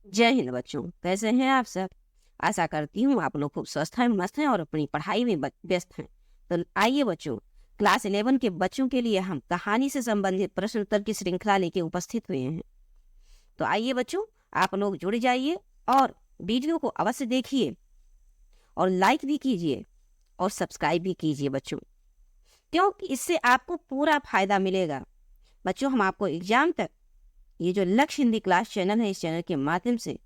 जय हिंद बच्चों, कैसे हैं आप सब। आशा करती हूँ आप लोग खूब स्वस्थ हैं, मस्त हैं और अपनी पढ़ाई में व्यस्त हैं। तो आइए बच्चों, क्लास 11 के बच्चों के लिए हम कहानी से संबंधित प्रश्न उत्तर की श्रृंखला लेके उपस्थित हुए हैं। तो आइए बच्चों, आप लोग जुड़ जाइए और वीडियो को अवश्य देखिए और लाइक भी कीजिए और सब्सक्राइब भी कीजिए बच्चों, क्योंकि इससे आपको पूरा फायदा मिलेगा। बच्चों, हम आपको एग्जाम तक ये जो लक्ष्य हिंदी क्लास चैनल है, इस चैनल के माध्यम से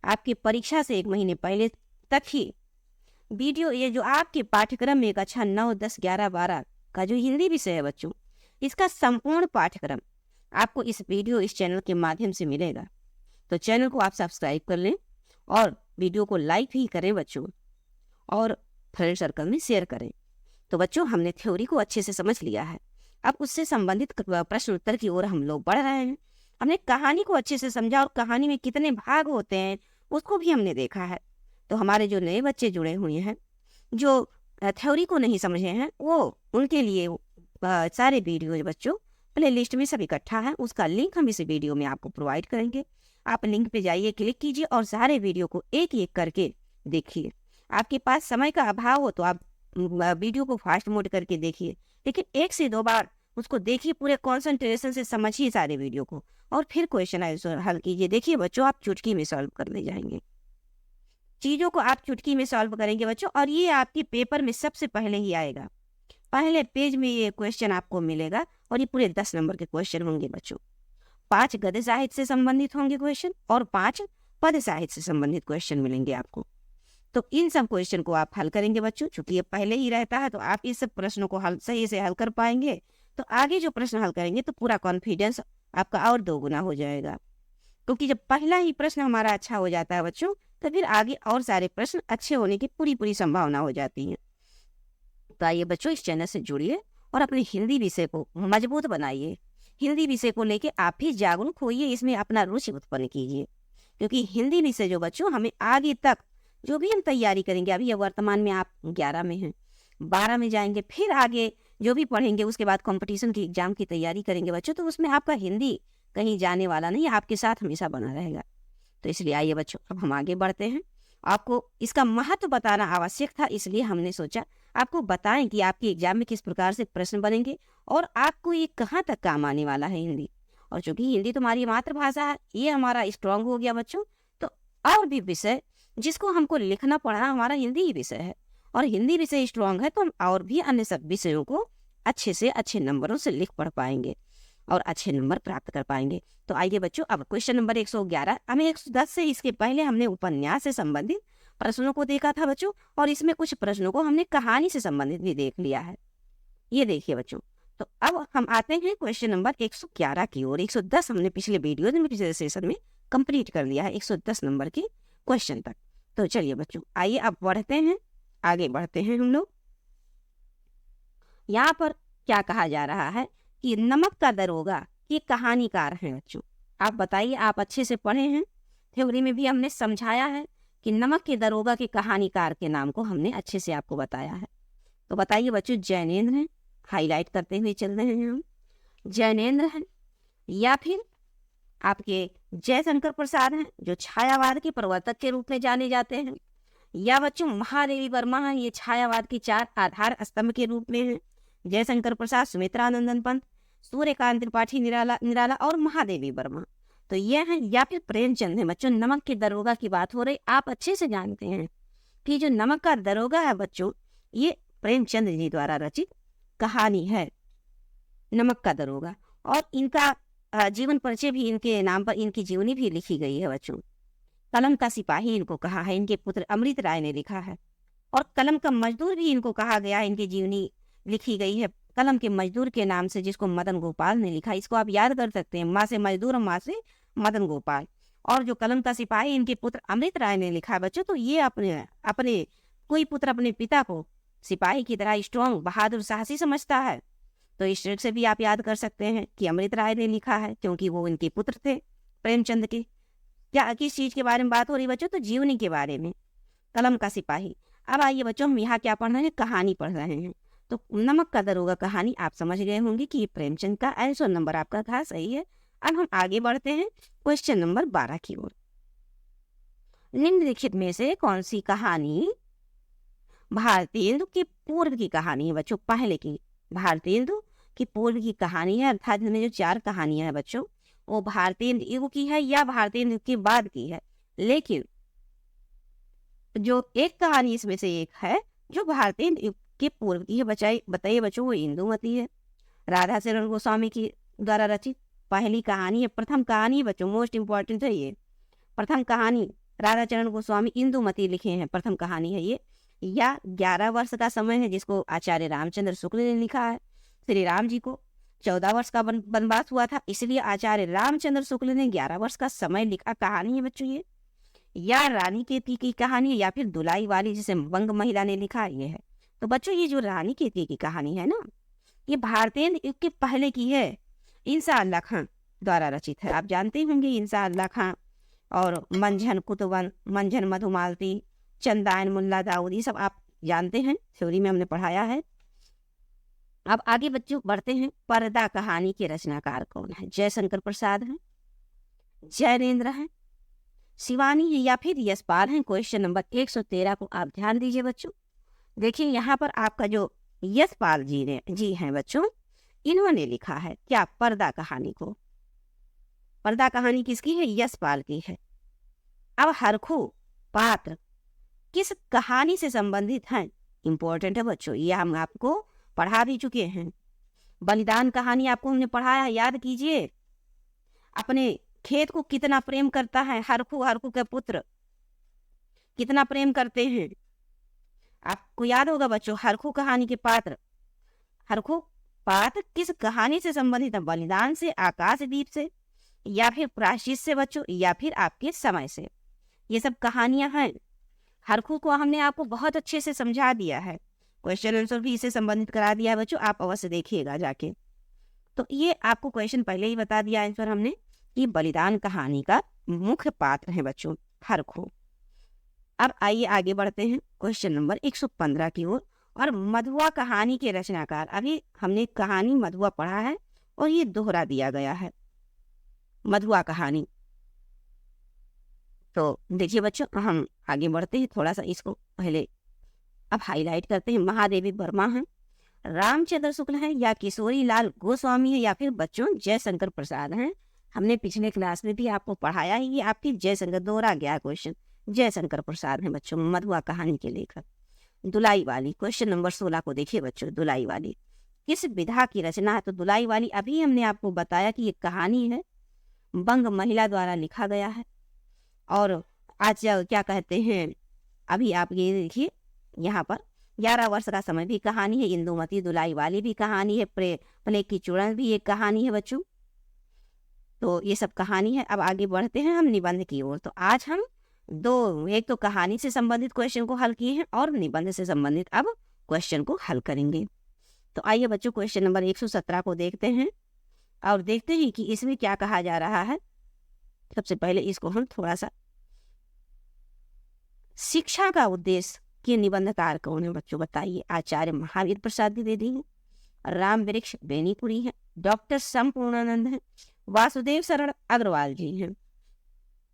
आपकी परीक्षा से 1 महीने पहले तक ही वीडियो, ये जो आपके पाठ्यक्रम में कक्षा 9, 10, 11, 12 का जो हिंदी विषय है बच्चों, इसका संपूर्ण पाठ्यक्रम आपको इस चैनल के माध्यम से मिलेगा। तो चैनल को आप सब्सक्राइब कर लें और वीडियो को लाइक भी करें बच्चों, और फ्रेंड सर्कल में शेयर करें। तो बच्चों, हमने थ्योरी को अच्छे से समझ लिया है, अब उससे संबंधित प्रश्न उत्तर की ओर हम लोग बढ़ रहे हैं। हमने कहानी को अच्छे से समझा और कहानी में कितने भाग होते हैं उसको भी हमने देखा है। तो हमारे जो नए बच्चे जुड़े हुए हैं, जो थ्योरी को नहीं समझे हैं, वो उनके लिए सारे वीडियो बच्चों प्ले लिस्ट में सब इकट्ठा है, उसका लिंक हम इस वीडियो में आपको प्रोवाइड करेंगे। आप लिंक पे जाइए, क्लिक कीजिए और सारे वीडियो को एक एक करके देखिए। आपके पास समय का अभाव हो तो आप वीडियो को फास्ट मोड करके देखिए, लेकिन 1 से 2 बार उसको देखिए, पूरे कॉन्सेंट्रेशन से समझिए सारे वीडियो को और फिर क्वेश्चन आंसर हल कीजिए। देखिए बच्चों, आप चुटकी में सॉल्व कर ले जाएंगे, चीज़ों को आप चुटकी में सॉल्व करेंगे बच्चों, और ये आपके पेपर में सबसे पहले ही आएगा। पहले पेज में ये क्वेश्चन आपको मिलेगा और ये पूरे 10 नंबर के क्वेश्चन होंगे बच्चों। 5 गद्य साहित्य से संबंधित होंगे क्वेश्चन और 5 पद्य साहित्य से संबंधित क्वेश्चन मिलेंगे आपको। तो इन सब क्वेश्चन को आप हल करेंगे बच्चों, चूंकि ये पहले ही रहता है तो आप इस सब प्रश्नों को हल सही से हल कर पाएंगे। तो आगे जो प्रश्न हल करेंगे तो पूरा कॉन्फिडेंस आपका और 2 गुना हो जाएगा, क्योंकि जब पहला ही प्रश्न हमारा अच्छा हो जाता है बच्चों, तो फिर आगे और सारे प्रश्न अच्छे होने की पूरी पूरी संभावना हो जाती है। तो आइए बच्चों, इस चैनल से जुड़िए और अपने हिंदी विषय को मजबूत बनाइए। हिंदी विषय को लेके आप भी जागरूक होइए, इसमें अपना रुचि उत्पन्न कीजिए, क्योंकि हिंदी विषय जो बच्चों हमें आगे तक जो भी हम तैयारी करेंगे, अभी वर्तमान में आप 11 में हैं, 12 में जाएंगे, फिर आगे जो भी पढ़ेंगे उसके बाद कंपटीशन की एग्जाम की तैयारी करेंगे बच्चों, तो उसमें आपका हिंदी कहीं जाने वाला नहीं, आपके साथ हमेशा बना रहेगा। तो इसलिए आइए बच्चों, अब हम आगे बढ़ते हैं। आपको इसका महत्व बताना आवश्यक था, इसलिए हमने सोचा आपको बताएं कि आपके एग्जाम में किस प्रकार से प्रश्न बनेंगे और आपको ये कहाँ तक काम आने वाला है हिंदी। और चूंकि हिंदी तुम्हारी मातृभाषा है, ये हमारा स्ट्रांग हो गया बच्चों, तो और भी विषय जिसको हमको लिखना पढ़ना, हमारा हिंदी ही विषय है, और हिंदी विषय स्ट्रांग है तो हम और भी अन्य सब विषयों को अच्छे से अच्छे नंबरों से लिख पढ़ पाएंगे और अच्छे नंबर प्राप्त कर पाएंगे। तो आइए बच्चों, अब क्वेश्चन नंबर 111, हमें 110 से इसके पहले हमने उपन्यास से संबंधित प्रश्नों को देखा था बच्चों, और इसमें कुछ प्रश्नों को हमने कहानी से संबंधित भी देख लिया है। ये देखिए बच्चों, तो अब हम आते हैं क्वेश्चन नंबर 111 की ओर। 110 हमने पिछले वीडियो में, पिछले सेशन में कंप्लीट कर लिया है, 110 नंबर के क्वेश्चन तक। तो चलिए बच्चों, आइए अब बढ़ते हैं, आगे बढ़ते हैं हम लोग। यहाँ पर क्या कहा जा रहा है कि नमक का दरोगा ये कहानीकार है बच्चों। आप बताइए, आप अच्छे से पढ़े हैं, थ्योरी में भी हमने समझाया है कि नमक के दरोगा के कहानीकार के नाम को हमने अच्छे से आपको बताया है। तो बताइए बच्चों, जैनेन्द्र हैं, हाईलाइट करते हुए चल रहे हैं हम, जैनेन्द्र हैं, या फिर आपके जयशंकर प्रसाद हैं जो छायावाद के प्रवर्तक के रूप में जाने जाते हैं, या बच्चों महादेवी वर्मा हैं, ये छायावाद के 4 आधार स्तंभ के रूप में हैं। जयशंकर प्रसाद, सुमित्रानंदन पंत, सूर्यकांत त्रिपाठी निराला निराला और महादेवी वर्मा, तो ये हैं। या फिर प्रेमचंद है बच्चों। नमक के दरोगा की बात हो रही, आप अच्छे से जानते हैं कि जो नमक का दरोगा है बच्चों, ये प्रेमचंद जी द्वारा रचित कहानी है, नमक का दरोगा। और इनका जीवन परिचय भी इनके नाम पर, इनकी जीवनी भी लिखी गई है बच्चों। कलम का सिपाही इनको कहा है, इनके पुत्र अमृत राय ने लिखा है। और कलम का मजदूर भी इनको कहा गया है, इनकी जीवनी लिखी गई है कलम के मजदूर के नाम से, जिसको मदन गोपाल ने लिखा। इसको आप याद कर सकते हैं, माँ से मजदूर और माँ से मदन गोपाल। और जो कलम का सिपाही इनके पुत्र अमृत राय ने लिखा है बच्चों, तो ये अपने अपने कोई पुत्र अपने पिता को सिपाही की तरह स्ट्रॉन्ग, बहादुर, साहसी समझता है, तो इस ट्रिक से भी आप याद कर सकते हैं कि अमृत राय ने लिखा है, क्योंकि वो इनके पुत्र थे प्रेमचंद के। क्या किस चीज के बारे में बात हो रही बच्चों? तो जीवनी के बारे में, कलम का सिपाही। अब आइए बच्चों, हम यहाँ क्या पढ़ रहे हैं? कहानी पढ़ रहे हैं। तो नमक का दरोगा कहानी आप समझ गए होंगे कि ये प्रेमचंद का आंसर नंबर आपका था, सही है। अब हम आगे बढ़ते हैं क्वेश्चन नंबर 12 की ओर। निम्नलिखित में से कौन सी कहानी भारतेंदु की पूर्व की कहानी है बच्चों? पहले की भारतेंदु की पूर्व की कहानी है, अर्थात इसमें जो 4 कहानियां हैं बच्चों वो भारतेंदु युग की है या भारतेंदु के बाद की है। लेकिन जो एक कहानी इसमें से एक है जो भारतेंदु युग के पूर्व की है, बताइए बच्चों वो इंदुमती है, राधा चरण गोस्वामी की द्वारा रचित पहली कहानी है, प्रथम कहानी है बच्चों, मोस्ट इंपॉर्टेंट है ये। प्रथम कहानी राधा चरण गोस्वामी इंदुमती लिखे हैं, प्रथम कहानी है ये। या 11 वर्ष का समय है जिसको आचार्य रामचंद्र शुक्ल ने लिखा है। श्री राम जी को 14 वर्ष का वनवास हुआ था, इसलिए आचार्य रामचंद्र शुक्ल ने 11 वर्ष का समय लिखा कहानी है बच्चों ये। या रानी केतकी की कहानी है या फिर दुलाई वाली जिसे बंग महिला ने लिखा ये है। तो बच्चों ये जो रानी केतकी की कहानी है ना ये भारतेंदु युग के पहले की है, इंसान अल्लाह खां द्वारा रचित है। आप जानते होंगे इंसान अल्लाह खां और मंझन कुतुबन, मंझन मधुमालती, चंदायन मुल्ला दाऊद, ये सब आप जानते हैं, थ्योरी में हमने पढ़ाया है। अब आगे बच्चों बढ़ते हैं। पर्दा कहानी के रचनाकार कौन है? जयशंकर प्रसाद हैं, जैनेन्द्र हैं, शिवानी है या फिर यशपाल हैं? क्वेश्चन नंबर 113 को आप ध्यान दीजिए बच्चों। देखिए यहाँ पर आपका जो यशपाल जी हैं बच्चों, इन्होंने लिखा है क्या? पर्दा कहानी को। पर्दा कहानी किसकी है? यशपाल की है। अब हरखू पात्र किस कहानी से संबंधित हैं? इंपॉर्टेंट है बच्चों, ये हम आपको पढ़ा भी चुके हैं। बलिदान कहानी आपको हमने पढ़ाया है, याद कीजिए। अपने खेत को कितना प्रेम करता है हरखू, हरखू के पुत्र कितना प्रेम करते हैं, आपको याद होगा बच्चों। हरखू कहानी के पात्र, हरखू पात्र किस कहानी से संबंधित है? बलिदान से, आकाशदीप से, या फिर प्रायश्चित से बच्चों, या फिर आपके समय से। ये सब कहानियां हैं। हरखू को हमने आपको बहुत अच्छे से समझा दिया है, क्वेश्चन आंसर भी इससे संबंधित करा दिया है बच्चों, आप अवश्य देखिएगा जाके। तो ये आपको क्वेश्चन पहले ही बता दिया आंसर हमने कि बलिदान कहानी का मुख्य पात्र है बच्चों हरखू। अब आइए आगे बढ़ते हैं क्वेश्चन नंबर 115 की ओर। और मधुआ कहानी के रचनाकार, अभी हमने कहानी मधुआ पढ़ा है और ये दोहरा दिया गया है मधुआ कहानी। तो देखिए बच्चों हम आगे बढ़ते हैं, थोड़ा सा इसको पहले अब हाईलाइट करते हैं। महादेवी वर्मा हैं, रामचंद्र शुक्ल हैं, या किशोरी लाल गोस्वामी है, या फिर बच्चों जयशंकर प्रसाद हैं। हमने पिछले क्लास में भी आपको पढ़ाया है, ये आपकी जयशंकर दोहरा गया क्वेश्चन, जयशंकर प्रसाद हैं बच्चों मधुआ कहानी के लेखक। दुलाई वाली, क्वेश्चन नंबर 16 को देखिए बच्चों। दुलाई वाली किस विधा की रचना है? तो दुलाई वाली अभी हमने आपको बताया कि ये कहानी है, बंग महिला द्वारा लिखा गया है। और आज क्या कहते हैं, अभी आप ये देखिए यहाँ पर 11 वर्ष का समय भी कहानी है, इंदुमती दुलाई वाली भी कहानी है, प्लेग की चूड़न भी एक कहानी है बच्चों। तो ये सब कहानी है। अब आगे बढ़ते हैं हम निबंध की ओर। तो आज हम एक तो कहानी से संबंधित क्वेश्चन को हल किए हैं और निबंध से संबंधित अब क्वेश्चन को हल करेंगे। तो आइए बच्चों क्वेश्चन नंबर 117 को देखते हैं और देखते हैं कि इसमें क्या कहा जा रहा है। सबसे पहले इसको हम थोड़ा सा, शिक्षा का उद्देश्य के निबंधकार कौन है बच्चों बताइए? आचार्य महावीर प्रसाद द्विवेदी हैं, राम वृक्ष बेनीपुरी हैं, डॉक्टर संपूर्णानंद हैं, वासुदेव शरण अग्रवाल जी हैं।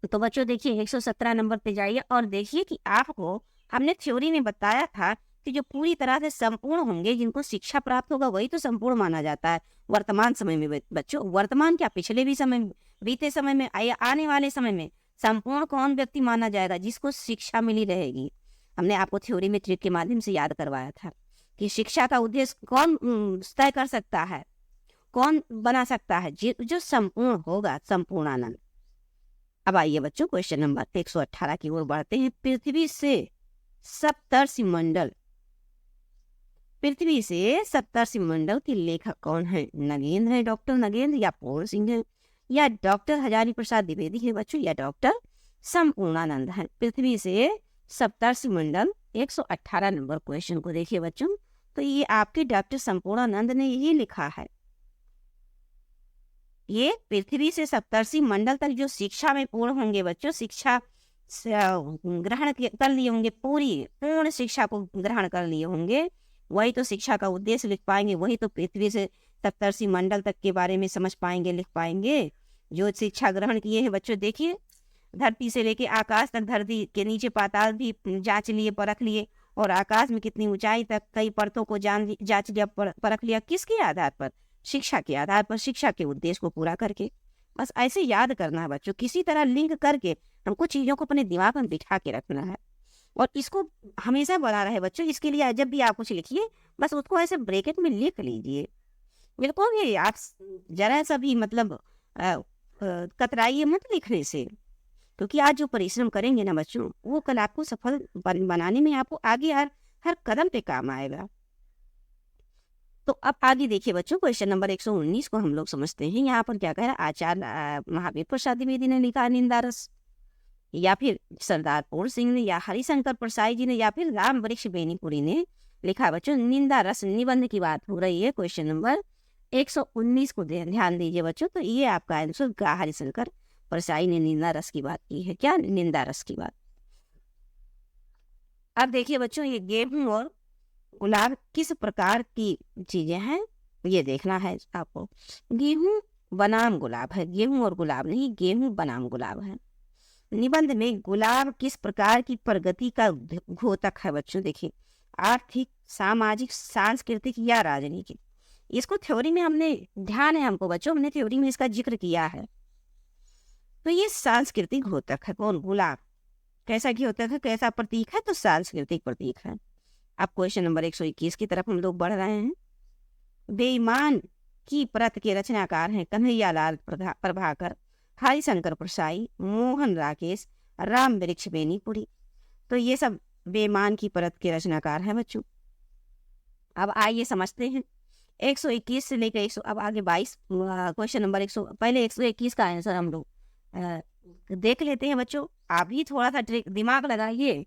तो बच्चों देखिए 117 नंबर पे जाइए और देखिए कि आपको हमने थ्योरी में बताया था कि जो पूरी तरह से संपूर्ण होंगे, जिनको शिक्षा प्राप्त होगा वही तो संपूर्ण माना जाता है वर्तमान समय में बच्चों। वर्तमान क्या, पिछले भी समय में, बीते समय में, आने वाले समय में संपूर्ण कौन व्यक्ति माना जाएगा? जिसको शिक्षा मिली रहेगी। हमने आपको थ्योरी में ट्रिक के माध्यम से याद करवाया था कि शिक्षा का उद्देश्य कौन तय कर सकता है, कौन बना सकता है? जो संपूर्ण होगा, संपूर्णानंद। अब आइए बच्चों क्वेश्चन नंबर 118 की ओर बढ़ते हैं। पृथ्वी से सप्तर्षि मंडल, पृथ्वी से सप्तर्षि मंडल के लेखक कौन है? नगेंद्र है, डॉक्टर नगेंद्र, या पूर्ण सिंह है, या डॉक्टर हजारी प्रसाद द्विवेदी है बच्चों, या डॉक्टर संपूर्णानंद है। पृथ्वी से सप्तर्षि मंडल 118 नंबर क्वेश्चन को देखिए बच्चों। तो ये आपके डॉक्टर संपूर्णानंद ने यही लिखा है। ये पृथ्वी से सप्तर्षि मंडल तक जो शिक्षा में पूर्ण होंगे बच्चों, शिक्षा ग्रहण कर लिए होंगे, पूर्ण शिक्षा को ग्रहण कर लिए होंगे, वही तो शिक्षा का उद्देश्य लिख पाएंगे, वही तो पृथ्वी से सप्तर्षि मंडल तक के बारे में समझ पाएंगे, लिख पाएंगे। जो शिक्षा ग्रहण किए हैं बच्चों देखिए, धरती से लेके आकाश तक, धरती के नीचे पाताल भी जांच लिए, परख लिए, और आकाश में कितनी ऊंचाई तक कई परतों को जांच लिया, परख लिया। किसके आधार पर? शिक्षा के आधार पर, शिक्षा के उद्देश्य को पूरा करके। बस ऐसे याद करना है बच्चों, किसी तरह लिंक करके हमको चीजों को अपने दिमाग में बिठा के रखना है, और इसको हमेशा बना रहे बच्चों। इसके लिए जब भी आप कुछ लिखिए, बस उसको ऐसे ब्रैकेट में लिख लीजिए। बिल्कुल भी आप जरा सा भी मतलब कतराइए मत लिखने से, क्योंकि आज जो परिश्रम करेंगे ना बच्चों, वो कल आपको सफल बनाने में, आपको आगे हर कदम पे काम आएगा। तो अब आगे देखिए बच्चों, क्वेश्चन नंबर 119 को हम लोग समझते हैं। यहाँ पर क्या कह रहा है? आचार्य महावीर प्रसाद द्विवेदी ने लिखा निंदा रस, या फिर सरदार पूर्ण सिंह ने, या हरिशंकर प्रसाई जी ने, या फिर राम वृक्ष बेनीपुरी ने लिखा। बच्चों निंदा रस निबंध की बात हो रही है, क्वेश्चन नंबर 119 को ध्यान दीजिए बच्चों। तो ये आपका आंसर का हरिशंकर प्रसाई ने निंदा रस की बात की है। क्या? निंदा रस की बात। अब देखिए बच्चों, ये गेहूं और गुलाब किस प्रकार की चीजें हैं, ये देखना है आपको। गेहूं बनाम गुलाब है, गेहूं और गुलाब नहीं, गेहूं बनाम गुलाब है। निबंध में गुलाब किस प्रकार की प्रगति का द्योतक है बच्चों? देखिए, आर्थिक, सामाजिक, सांस्कृतिक या राजनीतिक। इसको थ्योरी में हमने ध्यान है हमको बच्चों, हमने थ्योरी में इसका जिक्र किया है। तो ये सांस्कृतिक द्योतक है। कौन? गुलाब। कैसा द्योतक है, कैसा प्रतीक है? तो सांस्कृतिक प्रतीक है। अब क्वेश्चन नंबर 121 की तरफ हम लोग बढ़ रहे हैं। बेईमान की प्रत के रचनाकार हैं कन्हैया लाल प्रभाकर, हरिशंकर प्रसाई, मोहन राकेश, राम वृक्ष बेनीपुरी। तो ये सब बेईमान की परत के रचनाकार हैं बच्चों। अब आइए समझते हैं 121 से लेकर 100, अब आगे 22 क्वेश्चन नंबर 100, पहले 121 का आंसर हम लोग देख लेते हैं बच्चों। आप भी थोड़ा सा दिमाग लगाइए,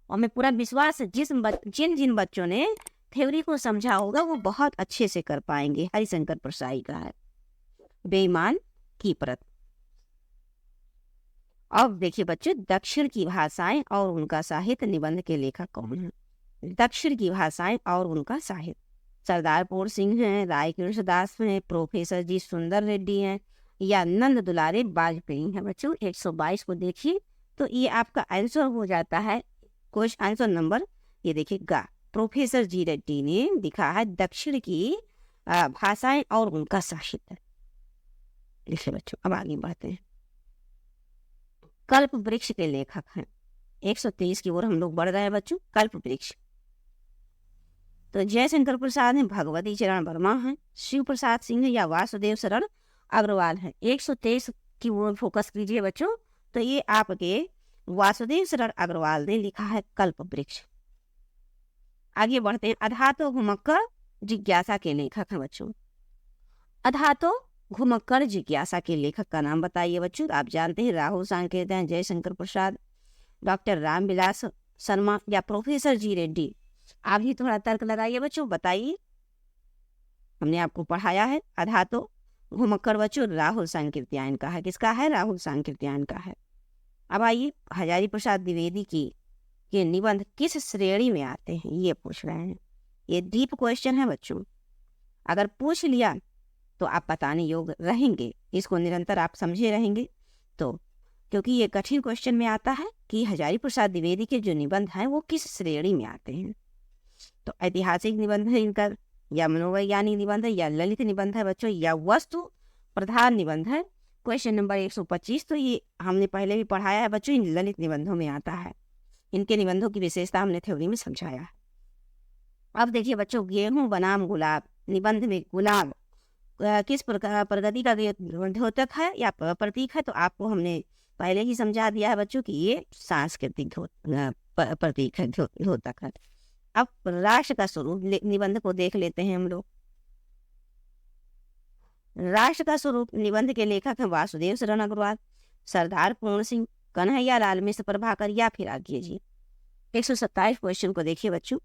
और मैं पूरा विश्वास है जिन जिन बच्चों ने थ्योरी को समझा होगा वो बहुत अच्छे से कर पाएंगे। हरिशंकर प्रसाई का है बेईमान की परत। अब देखिए बच्चों, दक्षिण की भाषाएं और उनका साहित्य निबंध के लेखक कौन है? दक्षिण की भाषाएं और उनका साहित्य सरदार पूर्ण सिंह हैं, राय कृष्णदास हैं, प्रोफेसर जी सुंदर रेड्डी हैं, या नंद दुलारे वाजपेयी हैं। बच्चों 122 को देखिए, तो ये आपका आंसर हो जाता है। क्वेश्चन आंसर नंबर ये देखिए गा, प्रोफेसर जी रेड्डी ने लिखा है दक्षिण की भाषाएं और उनका साहित्य। लिखिए बच्चों, अब आगे बढ़ते हैं। कल्प वृक्ष के लेखक हैं। 123 की ओर हम लोग बढ़ रहे हैं बच्चों। कल्प वृक्ष तो जयशंकर प्रसाद हैं, भगवती चरण वर्मा हैं, शिव प्रसाद सिंह या वासुदेव शरण अग्रवाल हैं। 123 की ओर फोकस कीजिए बच्चों। तो ये आपके वासुदेव शरण अग्रवाल ने लिखा है कल्प वृक्ष। आगे बढ़ते हैं। अधातो घुमक्कड़ जिज्ञासा के लेखक हैं बच्चों। अधातो घुमक्कड़ जिज्ञासा के लेखक का नाम बताइए बच्चों। आप जानते हैं राहुल सांकेतिक, जयशंकर प्रसाद, डॉक्टर रामविलास शर्मा या प्रोफेसर जी रेड्डी। आप भी थोड़ा तर्क लगाइए बच्चों, बताइए। हमने आपको पढ़ाया है अधातो घुमक्कड़ बच्चों राहुल सांकृत्यायन का है। किसका है? राहुल सांकृत्यायन का है। अब आइए, हजारी प्रसाद द्विवेदी की के निबंध किस श्रेणी में आते हैं, ये पूछ रहे हैं। ये डीप क्वेश्चन है बच्चों, अगर पूछ लिया तो आप बताने योग्य रहेंगे, इसको निरंतर आप समझे रहेंगे। तो क्योंकि ये कठिन क्वेश्चन में आता है कि हजारी प्रसाद द्विवेदी के जो निबंध हैं वो किस श्रेणी में आते हैं। तो ऐतिहासिक निबंध है इनका, या मनोवैज्ञानिक निबंध है, या ललित निबंध है बच्चों, या वस्तु प्रधान निबंध है। क्वेश्चन नंबर 125 तो ये हमने पहले भी पढ़ाया है बच्चों, इन ललित निबंधों में आता है। इनके निबंधों की विशेषता हमने थ्योरी में समझाया है। अब देखिए बच्चों, गेहूं बनाम गुलाब निबंध में गुलाब किस प्रकार प्रगति का द्योतक है या प्रतीक है? तो आपको हमने पहले ही समझा दिया है बच्चों कि ये सांस्कृतिक प्रतीक है, द्योतक है। अब राष्ट्र का स्वरूप निबंध को देख लेते हैं हम लोग। राष्ट्र का स्वरूप निबंध के लेखक हैं वासुदेव शरण अग्रवाल, सरदार पूर्ण सिंह, कन्हैया लाल मिश्र प्रभाकर, या फिर आगे जी। 127 क्वेश्चन को देखिए बच्चों।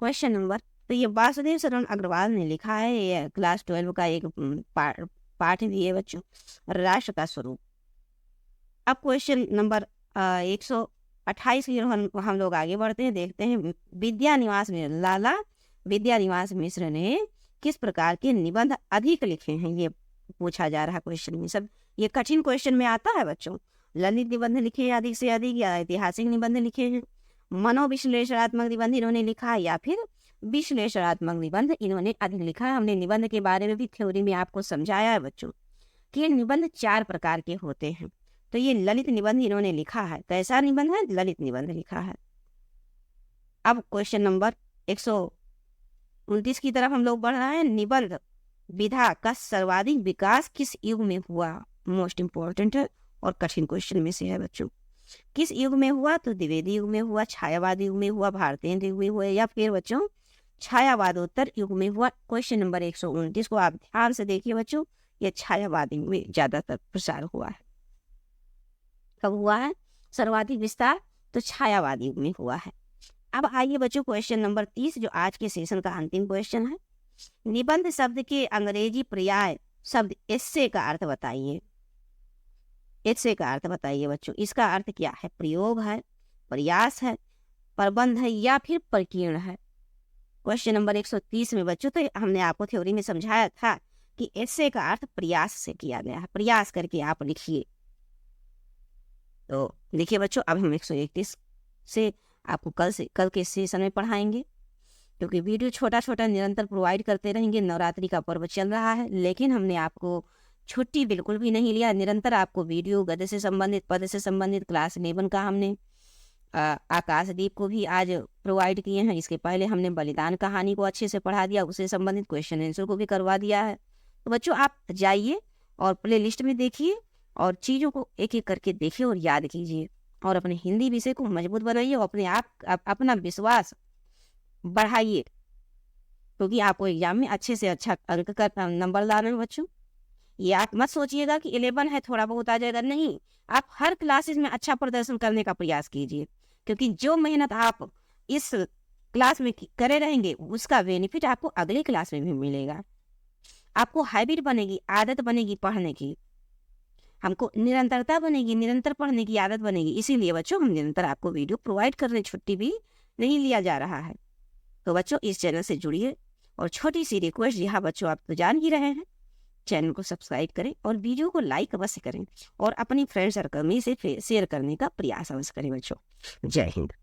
क्वेश्चन नंबर तो ये वासुदेव शरण अग्रवाल ने लिखा है, ये क्लास 12 का एक पाठ भी है बच्चों, राष्ट्र का स्वरूप। अब क्वेश्चन नंबर 128 की हम लोग आगे बढ़ते हैं, देखते हैं। विद्यानिवास में लाला विद्यानिवास मिश्र ने किस प्रकार के निबंध अधिक लिखे हैं, ये पूछा जा रहा है क्वेश्चन में। सब ये कठिन क्वेश्चन में आता है बच्चों, ललित निबंध लिखे हैं अधिक से अधिक या ऐतिहासिक निबंध लिखे हैं, मनोविश्लेषणात्मक निबंध इन्होंने लिखा है या फिर विश्लेषणात्मक निबंध इन्होंने अधिक लिखा है। हमने निबंध के बारे में भी थ्योरी में आपको समझाया है बच्चों कि ये निबंध 4 प्रकार के होते हैं। तो ये ललित निबंध इन्होंने लिखा है। कैसा निबंध है? ललित निबंध लिखा है। अब क्वेश्चन नंबर 129 की तरफ हम लोग बढ़ रहे हैं। निबंध विधा का सर्वाधिक विकास किस युग में हुआ? मोस्ट इंपॉर्टेंट है और कठिन क्वेश्चन में से है बच्चों। किस युग में हुआ? तो द्विवेदी युग में हुआ, छायावाद युग में हुआ, भारतीय युग में हुआ या फिर बच्चों छायावादोत्तर युग में हुआ। क्वेश्चन नंबर 129 को आप ध्यान से देखिए बच्चों, ये छायावाद युग में ज्यादातर प्रसार हुआ है। कब हुआ है सर्वाधिक विस्तार? तो छायावाद युग में हुआ है। अब आइए बच्चों क्वेश्चन नंबर 30 जो आज के सेशन का अंतिम क्वेश्चन है। निबंध शब्द के अंग्रेजी पर्याय शब्द एस्से का अर्थ बताइए। एस्से का अर्थ बताइए बच्चों। इसका अर्थ क्या है? प्रयोग है, प्रयास है, प्रबंध है या फिर प्रकीर्ण है। क्वेश्चन नंबर 130 में बच्चों तो हमने आपको थ्योरी में समझाया था कि एस्से का अर्थ प्रयास से किया गया है। प्रयास करके आप लिखिए। तो देखिए बच्चों, अब हम 131 से आपको कल के सेशन में पढ़ाएंगे, क्योंकि वीडियो छोटा छोटा निरंतर प्रोवाइड करते रहेंगे। नवरात्रि का पर्व चल रहा है, लेकिन हमने आपको छुट्टी बिल्कुल भी नहीं लिया। निरंतर आपको वीडियो गद्य से संबंधित, पद से संबंधित क्लास 11 का हमने आकाशदीप को भी आज प्रोवाइड किए हैं। इसके पहले हमने बलिदान कहानी को अच्छे से पढ़ा दिया, उससे संबंधित क्वेश्चन आंसर को भी करवा दिया है। तो बच्चों आप जाइए और प्ले लिस्ट में देखिए और चीज़ों को एक एक करके देखिए और याद कीजिए और अपने हिंदी विषय को मजबूत बनाइए और अपने आप अपना विश्वास बढ़ाइए, क्योंकि आपको एग्जाम में अच्छे से अच्छा अंक का नंबर लाना है बच्चों। ये आप मत सोचिएगा कि 11 है थोड़ा बहुत आ जाएगा, नहीं। आप हर क्लासेस में अच्छा प्रदर्शन करने का प्रयास कीजिए, क्योंकि जो मेहनत आप इस क्लास में करे रहेंगे उसका बेनिफिट आपको अगले क्लास में भी मिलेगा। आपको हैबिट बनेगी, आदत बनेगी पढ़ने की, हमको निरंतरता बनेगी, निरंतर पढ़ने की आदत बनेगी। इसीलिए बच्चों हम निरंतर आपको वीडियो प्रोवाइड कर रहे हैं, छुट्टी भी नहीं लिया जा रहा है। तो बच्चों इस चैनल से जुड़िए और छोटी सी रिक्वेस्ट, यहाँ बच्चों आप तो जान ही रहे हैं, चैनल को सब्सक्राइब करें और वीडियो को लाइक अवश्य करें और अपनी फ्रेंड सर्कल में इसे शेयर करने का प्रयास अवश्य करें बच्चों। जय हिंद।